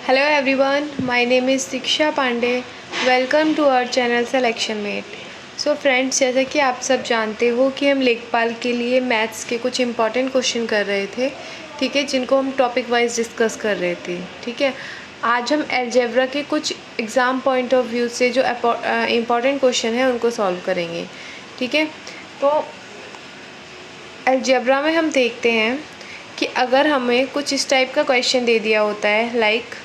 Hello everyone, my name is Diksha Pandey. Welcome to our channel Selection Mate. So friends, जैसा कि आप सब जानते हो कि हम लेखपाल के लिए मैथ्स के कुछ इम्पॉर्टेंट क्वेश्चन कर रहे थे, ठीक है, जिनको हम टॉपिक वाइज डिस्कस कर रहे थे, ठीक है। आज हम अलजेब्रा के कुछ एग्ज़ाम पॉइंट ऑफ व्यू से जो इम्पॉर्टेंट क्वेश्चन है उनको सॉल्व करेंगे, ठीक है। तो अलजेब्रा में हम देखते हैं कि अगर हमें कुछ इस टाइप का क्वेश्चन दे दिया होता है like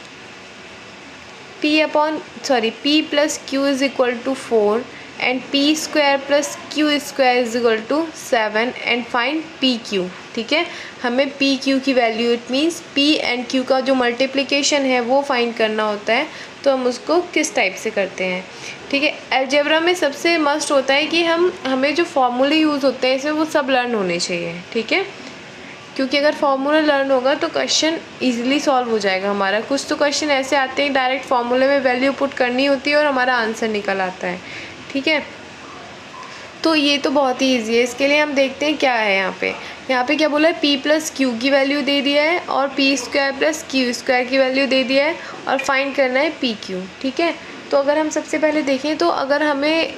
p plus Q is equal to 4 and p square plus Q square is equal to 7 and find P Q, ठीक है। हमें पी क्यू की value, it means p and q का जो मल्टीप्लिकेशन है वो फाइंड करना होता है। तो हम उसको किस टाइप से करते हैं, ठीक है। अलजेब्रा में सबसे मस्ट होता है कि हमें जो फॉर्मूले यूज़ होते हैं इसमें वो सब लर्न होने चाहिए, ठीक है, क्योंकि अगर फार्मूला लर्न होगा तो क्वेश्चन इजीली सॉल्व हो जाएगा हमारा। कुछ तो क्वेश्चन ऐसे आते हैं डायरेक्ट फार्मूले में वैल्यू पुट करनी होती है और हमारा आंसर निकल आता है, ठीक है। तो ये तो बहुत ही ईजी है। इसके लिए हम देखते हैं क्या है यहाँ पे क्या बोला है, p प्लस क्यू की वैल्यू दे दिया है और p square plus Q square की वैल्यू दे दिया है और फाइंड करना है पी क्यू, ठीक है। तो अगर हम सबसे पहले देखें तो अगर हमें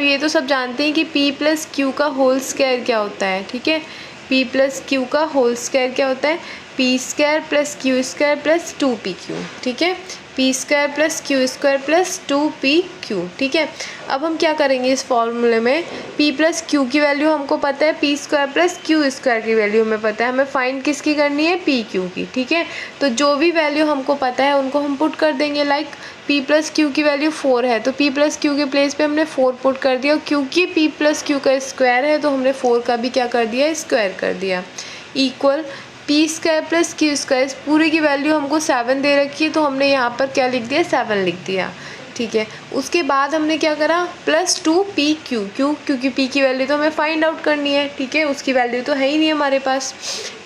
ये तो सब जानते हैं कि p प्लस क्यू का होल स्क्वायर क्या होता है, ठीक है। p प्लस क्यू का होल स्क्वायर क्या होता है, p square plus Q square plus 2pq, ठीक है। p square plus Q square plus 2pq, ठीक है। अब हम क्या करेंगे इस फॉर्मूले में, p प्लस क्यू की वैल्यू हमको पता है, p square plus Q square की वैल्यू हमें पता है, हमें फाइंड किसकी करनी है, पी क्यू की, ठीक है। तो जो भी वैल्यू हमको पता है उनको हम पुट कर देंगे। लाइक p प्लस क्यू की वैल्यू 4 है तो p प्लस क्यू के प्लेस पे हमने 4 पुट कर दिया, क्योंकि p प्लस क्यू का स्क्वायर है तो हमने 4 का भी क्या कर दिया, स्क्वायर कर दिया। Equal p square plus Q square, पूरी की वैल्यू हमको 7 दे रखी है तो हमने यहाँ पर क्या लिख दिया, 7 लिख दिया, ठीक है। उसके बाद हमने क्या करा, प्लस 2pq, क्योंकि p की वैल्यू तो हमें फाइंड आउट करनी है, ठीक है, उसकी वैल्यू तो है ही नहीं हमारे पास,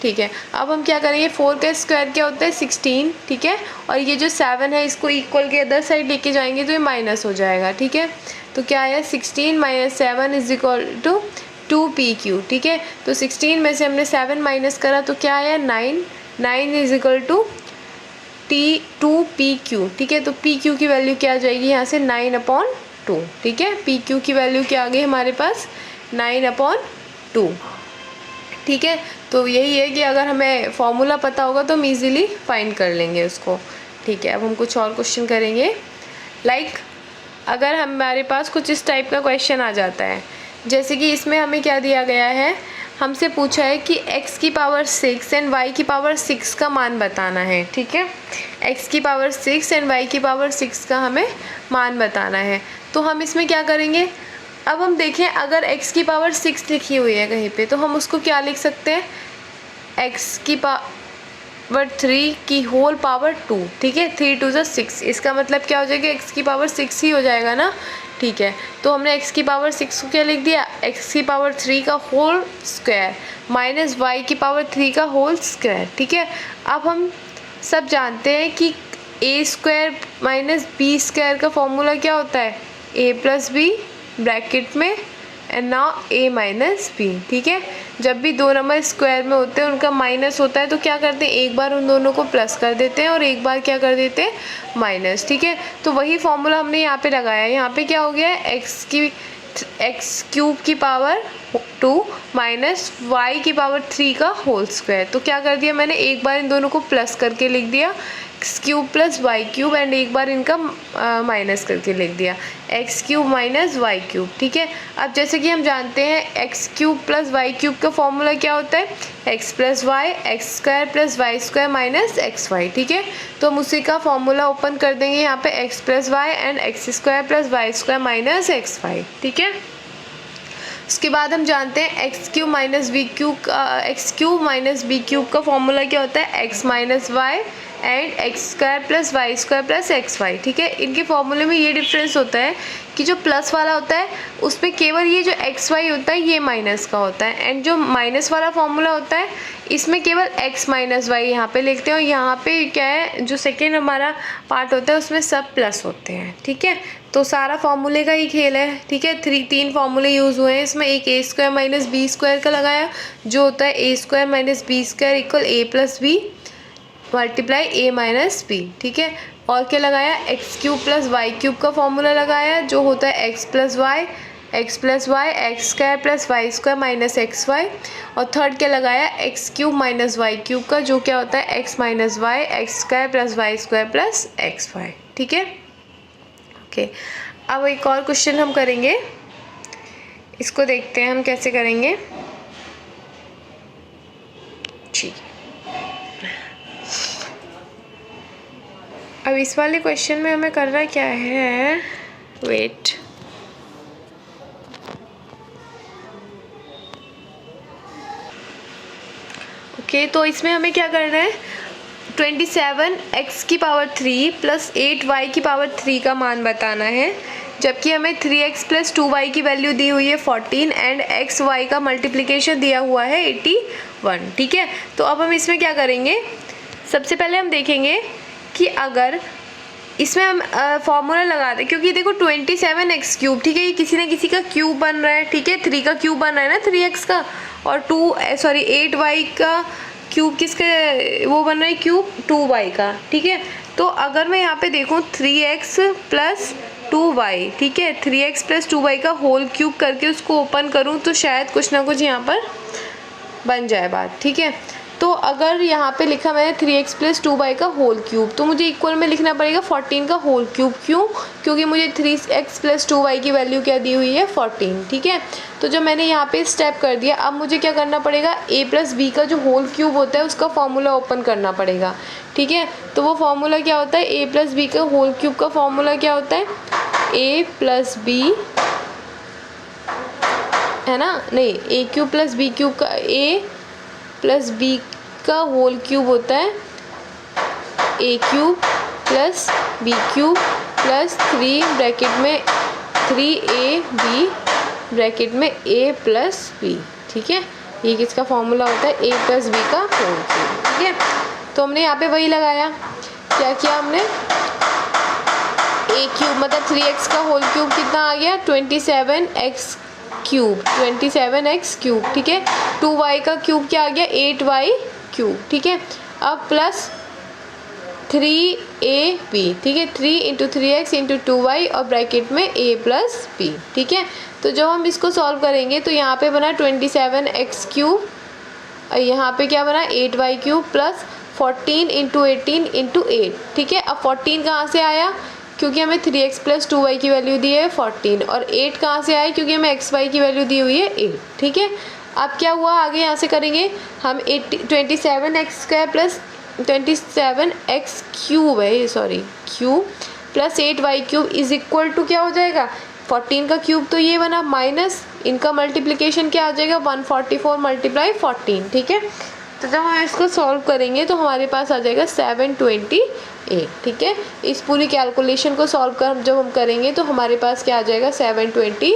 ठीक है। अब हम क्या करेंगे, 4 का स्क्वायर क्या होता है, 16, ठीक है, और ये जो 7 है इसको इक्वल के अदर साइड लेके जाएंगे तो ये माइनस हो जाएगा, ठीक है। तो क्या आया, 16 minus 7 is equal to 2pq, ठीक है। तो 16 में से हमने 7 माइनस करा तो क्या आया, 9 इज इक्वल टू 2pq, ठीक है। तो pq की वैल्यू क्या आ जाएगी यहाँ से, 9/2, ठीक है। pq की वैल्यू क्या आ गई हमारे पास, 9/2, ठीक है। तो यही है कि अगर हमें फॉर्मूला पता होगा तो हम इजीली फाइंड कर लेंगे उसको, ठीक है। अब हम कुछ और क्वेश्चन करेंगे। लाइक अगर हमारे पास कुछ इस टाइप का क्वेश्चन आ जाता है, जैसे कि इसमें हमें क्या दिया गया है, हमसे पूछा है कि x की पावर 6 एंड y की पावर 6 का मान बताना है, ठीक है। x की पावर 6 एंड y की पावर 6 का हमें मान बताना है। तो हम इसमें क्या करेंगे, अब हम देखें अगर x की पावर 6 लिखी हुई है कहीं पे तो हम उसको क्या लिख सकते हैं, x की पावर 3 की होल पावर 2, ठीक है। 3 2 ज़ा 6, इसका मतलब क्या हो जाएगा, x की पावर 6 ही हो जाएगा ना, ठीक है। तो हमने x की पावर 6 को क्या लिख दिया, x की पावर 3 का होल स्क्वायर माइनस y की पावर 3 का होल स्क्वायर, ठीक है। अब हम सब जानते हैं कि a square minus b square का फॉर्मूला क्या होता है, a प्लस बी ब्रैकेट में and now a minus B, ठीक है। जब भी दो नंबर स्क्वायर में होते हैं उनका माइनस होता है तो क्या करते हैं, एक बार उन दोनों को प्लस कर देते हैं और एक बार क्या कर देते हैं, माइनस, ठीक है। तो वही फॉर्मूला हमने यहाँ पे लगाया है। यहाँ पे क्या हो गया है, एक्स क्यूब की पावर 2 माइनस वाई की पावर 3 का होल स्क्वायर। तो क्या कर दिया मैंने, एक बार इन दोनों को प्लस करके लिख दिया, X cube plus Y cube, and एक बार इनका माइनस करके लिख दिया, X cube minus Y cube, ठीक है। अब जैसे कि हम जानते हैं X cube plus Y cube का फॉर्मूला क्या होता है, X plus Y X square plus Y square minus X Y, ठीक है। तो हम उसी का फॉर्मूला ओपन कर देंगे यहाँ पे, X plus Y and X square plus Y square minus X Y, ठीक है। उसके बाद हम जानते हैं X cube minus B cube का फॉर्मूला क्या होता है, X minus Y and X square plus Y square plus X Y, ठीक है। इनके फॉर्मूले में ये डिफरेंस होता है कि जो प्लस वाला होता है उसमें केवल ये जो एक्स वाई होता है ये माइनस का होता है, एंड जो माइनस वाला फॉर्मूला होता है इसमें केवल एक्स माइनस वाई यहाँ पे लिखते हैं और यहाँ पे क्या है, जो सेकेंड हमारा पार्ट होता है उसमें सब प्लस होते हैं, ठीक है। तो सारा फॉर्मूले का ही खेल है, ठीक है। 3 फॉर्मूले यूज़ हुए हैं इसमें, एक A square minus B square का लगाया जो होता है A square minus B square equal A plus B multiply A minus B, ठीक है। और क्या लगाया, X cube plus Y cube का फॉर्मूला लगाया जो होता है X plus Y X square plus Y square minus X Y. और थर्ड क्या लगाया, X cube minus Y cube का जो क्या होता है X minus Y X square plus Y square plus X Y, ठीक है। ओके, अब एक और क्वेश्चन हम करेंगे, इसको देखते हैं हम कैसे करेंगे। ठीक, अब इस वाले क्वेश्चन में हमें करना क्या है, वेट, ओके, तो इसमें हमें क्या करना है, 27x की पावर 3 प्लस 8y की पावर 3 का मान बताना है, जबकि हमें 3x प्लस 2y की वैल्यू दी हुई है 14 एंड xy का मल्टीप्लिकेशन दिया हुआ है 81, ठीक है। तो अब हम इसमें क्या करेंगे, सबसे पहले हम देखेंगे कि अगर इसमें हम फॉर्मूला लगा दें, क्योंकि देखो 27x क्यूब, ठीक है, ये किसी न किसी का क्यूब बन रहा है, ठीक है, 3 का क्यूब बन रहा है ना 3x का, और 8y का क्यूब किसका वो बन रहा है क्यूब 2y का, ठीक है। तो अगर मैं यहाँ पे देखूँ 3x प्लस 2y, ठीक है, 3x प्लस 2y का होल क्यूब करके उसको ओपन करूँ तो शायद कुछ ना कुछ यहाँ पर बन जाए बात, ठीक है। तो अगर यहाँ पे लिखा मैंने 3x प्लस 2y का होल क्यूब, तो मुझे इक्वल में लिखना पड़ेगा 14 का होल क्यूब, क्यों, क्योंकि मुझे 3x प्लस 2y की वैल्यू क्या दी हुई है 14, ठीक है। तो जब मैंने यहाँ पे स्टेप कर दिया, अब मुझे क्या करना पड़ेगा, a प्लस बी का जो होल क्यूब होता है उसका फॉर्मूला ओपन करना पड़ेगा, ठीक है। तो वो फॉर्मूला क्या होता है, a प्लस बी का होल क्यूब का फॉर्मूला क्या होता है, a प्लस बी है ना, नहीं, a cube plus B cube का a प्लस बी का होल क्यूब होता है a cube plus B cube plus 3 bracket में 3ab ब्रैकेट में a प्लस बी, ठीक है। ये किसका फॉर्मूला होता है, a प्लस बी का होल क्यूब, ठीक है। तो हमने यहाँ पे वही लगाया, क्या किया हमने, a क्यूब मतलब 3x का होल क्यूब कितना आ गया 27x क्यूब, ठीक है। 2y का क्यूब क्या आ गया 8y क्यूब, ठीक है। अब प्लस 3ab, ठीक है, 3 इंटू 3x इंटू 2y और ब्रैकेट में a प्लस b, ठीक है। तो जब हम इसको सॉल्व करेंगे तो यहाँ पे बना 27x क्यूब और यहाँ पे क्या बना 8y cube plus 14 into 18 into 8, ठीक है। अब 14 कहाँ से आया, क्योंकि हमें 3x प्लस 2y की वैल्यू दी है 14, और 8 कहाँ से आए, क्योंकि हमें xy की वैल्यू दी हुई है 8, ठीक है। अब क्या हुआ, आगे यहाँ से करेंगे हम 27x square plus 27x cube है, sorry cube plus 8y cube is equal to क्या हो जाएगा, 14 का क्यूब तो ये बना माइनस इनका मल्टीप्लिकेशन क्या आ जाएगा 144 मल्टीप्लाई 14, ठीक है। तो जब हम इसको सॉल्व करेंगे तो हमारे पास आ जाएगा 728, ठीक है। इस पूरी कैलकुलेशन को सॉल्व कर जब हम करेंगे तो हमारे पास क्या आ जाएगा 728,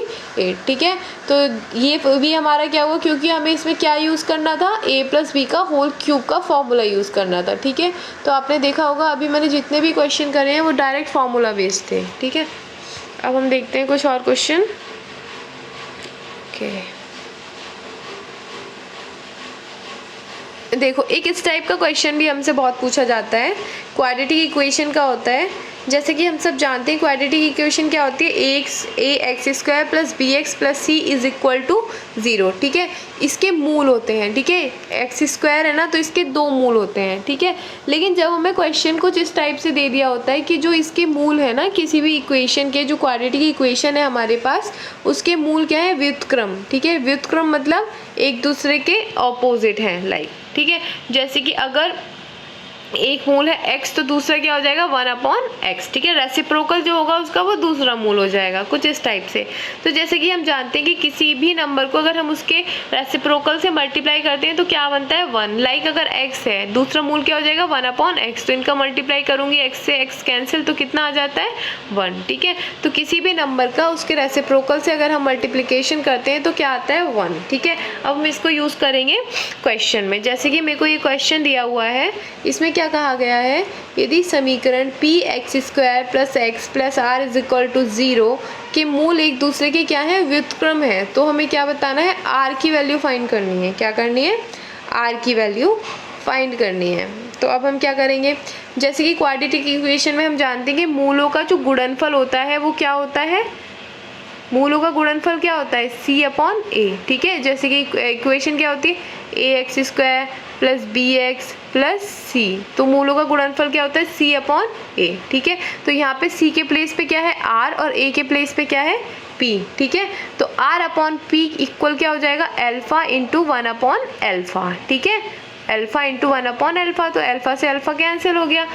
ठीक है। तो ये भी हमारा क्या हुआ, क्योंकि हमें इसमें क्या यूज़ करना था, a प्लस बी का होल क्यूब का फॉर्मूला यूज़ करना था, ठीक है। तो आपने देखा होगा अभी मैंने जितने भी क्वेश्चन करे हैं वो डायरेक्ट फार्मूला बेस्ड थे, ठीक है। अब हम देखते हैं कुछ और क्वेश्चन, ओके। देखो एक इस टाइप का क्वेश्चन भी हमसे बहुत पूछा जाता है, क्वाड्रेटिक इक्वेशन का होता है। जैसे कि हम सब जानते हैं क्वाड्रेटिक इक्वेशन क्या होती है, ax square plus B X plus C is equal to 0, ठीक है। इसके मूल होते हैं, ठीक है, एक्स स्क्वायर है ना तो इसके 2 मूल होते हैं, ठीक है। लेकिन जब हमें क्वेश्चन कुछ इस टाइप से दे दिया होता है कि जो इसके मूल है ना किसी भी इक्वेशन के, जो क्वाड्रेटिक इक्वेशन है हमारे पास, उसके मूल क्या है, व्युत्क्रम, ठीक है। व्युत्क्रम मतलब एक दूसरे के ऑपोजिट हैं, लाइक, ठीक है। जैसे कि अगर एक मूल है x तो दूसरा क्या हो जाएगा 1/x, ठीक है। रेसिप्रोकल जो होगा उसका वो दूसरा मूल हो जाएगा, कुछ इस टाइप से। तो जैसे कि हम जानते हैं कि किसी भी नंबर को अगर हम उसके रेसिप्रोकल से मल्टीप्लाई करते हैं तो क्या बनता है 1, लाइक अगर x है दूसरा मूल क्या हो जाएगा 1/x, तो इनका मल्टीप्लाई करूंगी x से x कैंसिल तो कितना आ जाता है 1, ठीक है। तो किसी भी नंबर का उसके रेसिप्रोकल से अगर हम मल्टीप्लिकेशन करते हैं तो क्या आता है 1, ठीक है। अब हम इसको यूज़ करेंगे क्वेश्चन में। जैसे कि मेरे को ये क्वेश्चन दिया हुआ है, इसमें क्या कहा गया है, यदि समीकरण px square plus X plus R is equal to 0 के मूल एक दूसरे के क्या है, व्युत्क्रम है, तो हमें क्या बताना है, r की वैल्यू फाइंड करनी है। क्या करनी है, r की वैल्यू फाइंड करनी है, तो अब हम क्या करेंगे, जैसे कि क्वाड्रेटिक इक्वेशन में हम जानते हैं कि मूलों का जो गुणनफल होता है वो क्या होता है, मूलों का गुणनफल क्या होता है, c/a, ठीक है। जैसे कि इक्वेशन क्या होती है, ax² plus bx plus c, तो मूलों का गुणनफल क्या होता है, c/a, ठीक है। तो यहाँ पे c के प्लेस पे क्या है r और a के प्लेस पे क्या है p, ठीक है। तो r/p इक्वल क्या हो जाएगा, अल्फा इंटू 1/अल्फा, ठीक है। अल्फा इंटू 1/अल्फा, तो अल्फा से अल्फा कैंसिल हो गया,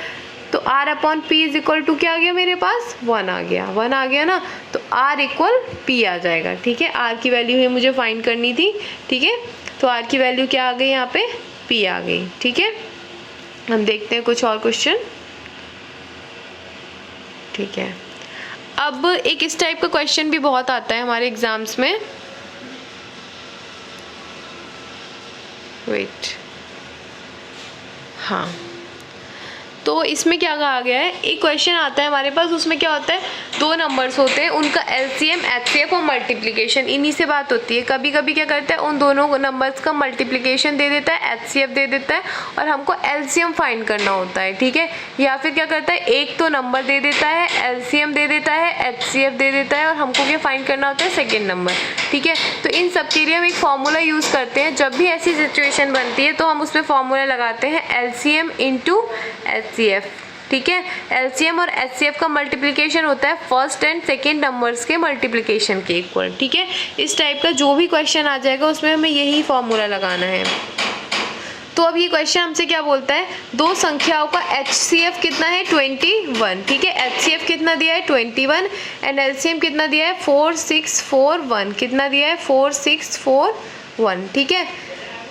तो r/p इज इक्वल टू क्या आ गया मेरे पास, 1 आ गया, 1 आ गया ना, तो r इक्वल p आ जाएगा, ठीक है। r की वैल्यू ही मुझे फाइंड करनी थी, ठीक है। तो r की वैल्यू क्या आ गई, यहाँ पे p आ गई, ठीक है। हम देखते हैं कुछ और क्वेश्चन, ठीक है। अब एक इस टाइप का क्वेश्चन भी बहुत आता है हमारे एग्जाम्स में, वेट, हाँ, तो इसमें क्या कहा गया है, एक क्वेश्चन आता है हमारे पास, उसमें क्या होता है, दो नंबर्स होते हैं, उनका एलसीएम, एचसीएफ और मल्टीप्लिकेशन, इन्हीं से बात होती है। कभी कभी क्या करता है, उन दोनों नंबर्स का मल्टीप्लिकेशन दे देता है, एचसीएफ दे देता है, और हमको एलसीएम फाइंड करना होता है, ठीक है। या फिर क्या करता है, एक तो नंबर दे देता है, एलसीएम दे देता है, एचसीएफ दे देता है, और हमको क्या फाइंड करना होता है, सेकेंड नंबर, ठीक है। तो इन सब के लिए हम एक फॉर्मूला यूज़ करते हैं, जब भी ऐसी सिचुएशन बनती है तो हम उसमें फॉर्मूला लगाते हैं, एलसीएम इंटू एचसीएफ, ठीक है। एलसीएम और एचसीएफ का मल्टीप्लिकेशन होता है फर्स्ट एंड सेकेंड नंबर्स के मल्टीप्लिकेशन के इक्वल, ठीक है। इस टाइप का जो भी क्वेश्चन आ जाएगा उसमें हमें यही फॉर्मूला लगाना है। तो अब ये क्वेश्चन हमसे क्या बोलता है, दो संख्याओं का एचसीएफ कितना है, 21, ठीक है। एचसीएफ कितना दिया है, 21, एंड एलसीएम कितना दिया है, 4641, कितना दिया है, 4641, ठीक है।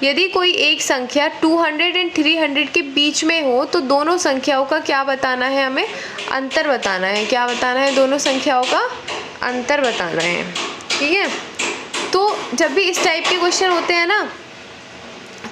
यदि कोई एक संख्या 200 एंड 300 के बीच में हो तो दोनों संख्याओं का क्या बताना है, हमें अंतर बताना है। क्या बताना है, दोनों संख्याओं का अंतर बताना है, ठीक है। तो जब भी इस टाइप के क्वेश्चन होते हैं ना,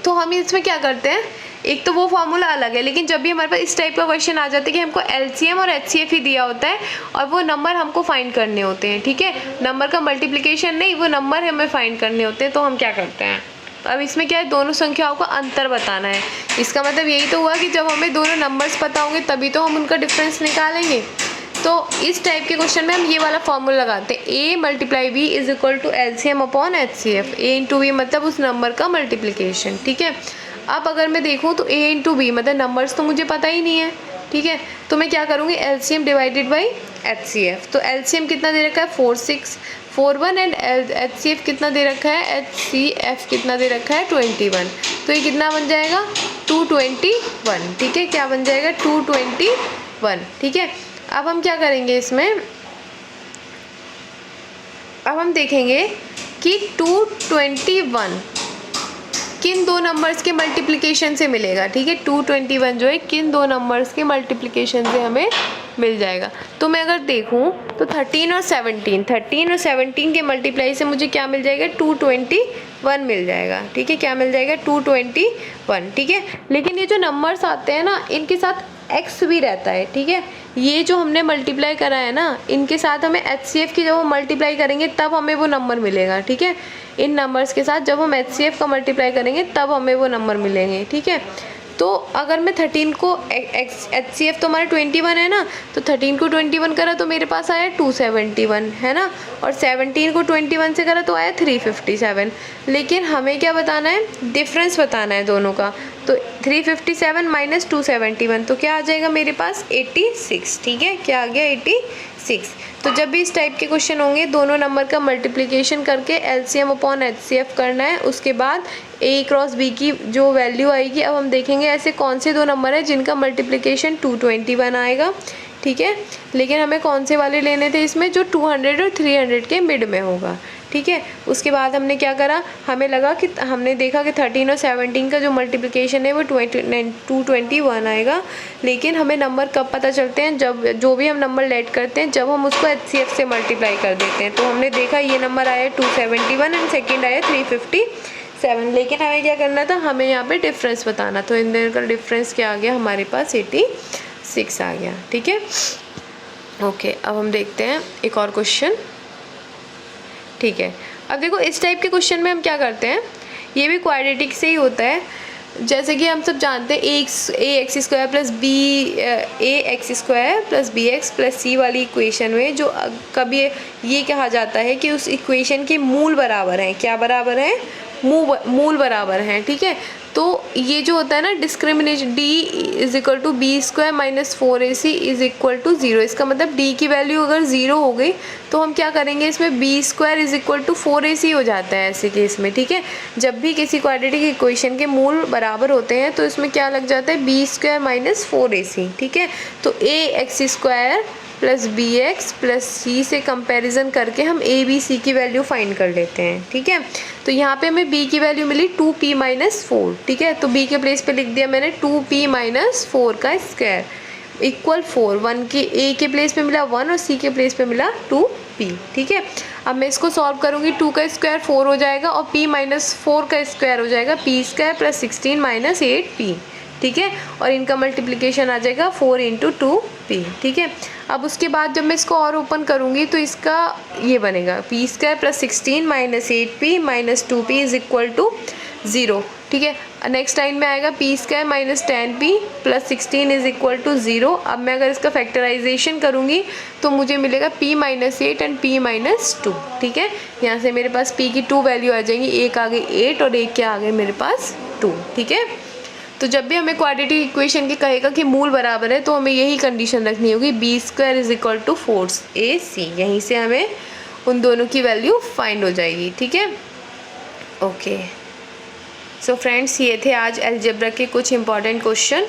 तो हम इसमें क्या करते हैं, एक तो वो फॉर्मूला अलग है, लेकिन जब भी हमारे पास इस टाइप का क्वेश्चन आ जाता है कि हमको एलसीएम और एचसीएफ ही दिया होता है और वो नंबर हमको फाइंड करने होते हैं, ठीक है। नंबर का मल्टीप्लिकेशन नहीं, वो नंबर हमें फाइंड करने होते हैं, तो हम क्या करते हैं, अब इसमें क्या है, दोनों संख्याओं का अंतर बताना है। इसका मतलब यही तो हुआ कि जब हमें दोनों नंबर्स पता होंगे तभी तो हम उनका डिफरेंस निकालेंगे। तो इस टाइप के क्वेश्चन में हम ये वाला फॉर्मूला लगाते हैं, a × b is equal to LCM/HCF, a × b मतलब उस नंबर का मल्टीप्लिकेशन, ठीक है। अब अगर मैं देखूँ तो a × b मतलब नंबर्स तो मुझे पता ही नहीं है, ठीक है। तो मैं क्या करूँगी, LCM डिवाइडेड बाई HCF। तो LCM कितना दे रखा है, 4641, एंड HCF कितना दे रखा है, HCF कितना दे रखा है, 21। तो ये कितना बन जाएगा, 221, ठीक है। क्या बन जाएगा, 221, ठीक है। अब हम क्या करेंगे इसमें, अब हम देखेंगे कि 221 किन दो नंबर्स के मल्टीप्लिकेशन से मिलेगा, ठीक है। 221 जो है किन दो नंबर्स के मल्टीप्लिकेशन से हमें मिल जाएगा। तो मैं अगर देखूं तो 13 और 17 के मल्टीप्लाई से मुझे क्या मिल जाएगा, 221 मिल जाएगा, ठीक है। क्या मिल जाएगा, 221, ठीक है। लेकिन ये जो नंबर्स आते हैं ना, इनके साथ x भी रहता है, ठीक है। ये जो हमने मल्टीप्लाई करा है ना, इनके साथ हमें HCF की जब हम मल्टीप्लाई करेंगे तब हमें वो नंबर मिलेगा, ठीक है। इन नंबर्स के साथ जब हम HCF का मल्टीप्लाई करेंगे तब हमें वो नंबर मिलेंगे, ठीक है। तो अगर मैं 13 को HCF तो हमारा 21 है ना, तो 13 को 21 करा तो मेरे पास आया 271, है ना, और 17 को 21 से करा तो आया 357। लेकिन हमें क्या बताना है, डिफरेंस बताना है दोनों का। तो 357 माइनस 271 तो क्या आ जाएगा मेरे पास, 86, ठीक है। क्या आ गया, 86। तो जब भी इस टाइप के क्वेश्चन होंगे, दोनों नंबर का मल्टीप्लिकेशन करके LCM/HCF करना है। उसके बाद a क्रॉस b की जो वैल्यू आएगी, अब हम देखेंगे ऐसे कौन से दो नंबर है जिनका मल्टीप्लिकेशन 221 आएगा, ठीक है। लेकिन हमें कौन से वाले लेने थे इसमें, जो 200 और 300 के मिड में होगा, ठीक है। उसके बाद हमने क्या करा, हमें लगा कि हमने देखा कि 13 और 17 का जो मल्टीप्लिकेशन है वो 221 आएगा। लेकिन हमें नंबर कब पता चलते हैं, जब जो भी हम नंबर लेट करते हैं, जब हम उसको HCF से मल्टीप्लाई कर देते हैं। तो हमने देखा ये नंबर आया 271 एंड सेकेंड आया 357। लेकिन हमें क्या करना था, हमें यहाँ पे डिफरेंस बताना। तो इन दोनों का डिफरेंस क्या आ गया, हमारे पास 86 आ गया, ठीक है। ओके, अब हम देखते हैं एक और क्वेश्चन, ठीक है। अब देखो इस टाइप के क्वेश्चन में हम क्या करते हैं, ये भी क्वाड्रेटिक से ही होता है। जैसे कि हम सब जानते हैं A X square plus B X plus C वाली इक्वेशन में जो कभी ये कहा जाता है कि उस इक्वेशन के मूल बराबर हैं। क्या बराबर हैं? मूल बराबर हैं। ठीक है, तो ये जो होता है ना discrimination d is equal to B square minus 4ac is equal to 0। इसका मतलब d की वैल्यू अगर 0 हो गई तो हम क्या करेंगे, इसमें B square is equal to 4ac हो जाता है ऐसे केस में। ठीक है, जब भी किसी क्वाड्रेटिक इक्वेशन के मूल बराबर होते हैं तो इसमें क्या लग जाता है, बी स्क्वायर माइनस 4ac। ठीक है, तो A X square plus B X plus C से कंपैरिजन करके हम ए बी सी की वैल्यू फाइंड कर लेते हैं। ठीक है, तो यहाँ पे हमें b की वैल्यू मिली 2p माइनस 4। ठीक है, तो b के प्लेस पे लिख दिया मैंने 2p माइनस 4 का स्क्वायर इक्वल 4। 1 की a के प्लेस पे मिला 1 और c के प्लेस पे मिला 2p। ठीक है, अब मैं इसको सॉल्व करूँगी, 2 का स्क्वायर 4 हो जाएगा और p माइनस 4 का स्क्वायर हो जाएगा p square plus 16 minus 8p। ठीक है, और इनका मल्टीप्लिकेशन आ जाएगा 4 इंटू 2p। ठीक है, अब उसके बाद जब मैं इसको और ओपन करूँगी तो इसका ये बनेगा p square plus 16 minus 8p minus 2p is equal to 0। ठीक है, नेक्स्ट लाइन में आएगा p square minus 10p plus 16 is equal to 0। अब मैं अगर इसका फैक्टराइजेशन करूँगी तो मुझे मिलेगा p minus 8 and p minus 2। ठीक है, यहाँ से मेरे पास p की 2 वैल्यू आ जाएंगी, एक आ गई 8 और एक क्या आ गए मेरे पास 2। ठीक है, तो जब भी हमें क्वाड्रेटिक इक्वेशन के कहेगा कि मूल बराबर है तो हमें यही कंडीशन रखनी होगी, B square is equal to 4ac। यहीं से हमें उन दोनों की वैल्यू फाइंड हो जाएगी। ठीक है, ओके। सो फ्रेंड्स, ये थे आज अलजेब्रा के कुछ इंपॉर्टेंट क्वेश्चन।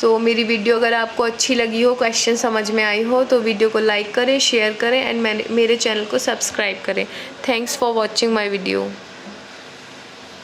सो मेरी वीडियो अगर आपको अच्छी लगी हो, क्वेश्चन समझ में आई हो तो वीडियो को लाइक करें, शेयर करें एंड मेरे चैनल को सब्सक्राइब करें। Thanks for watching my video.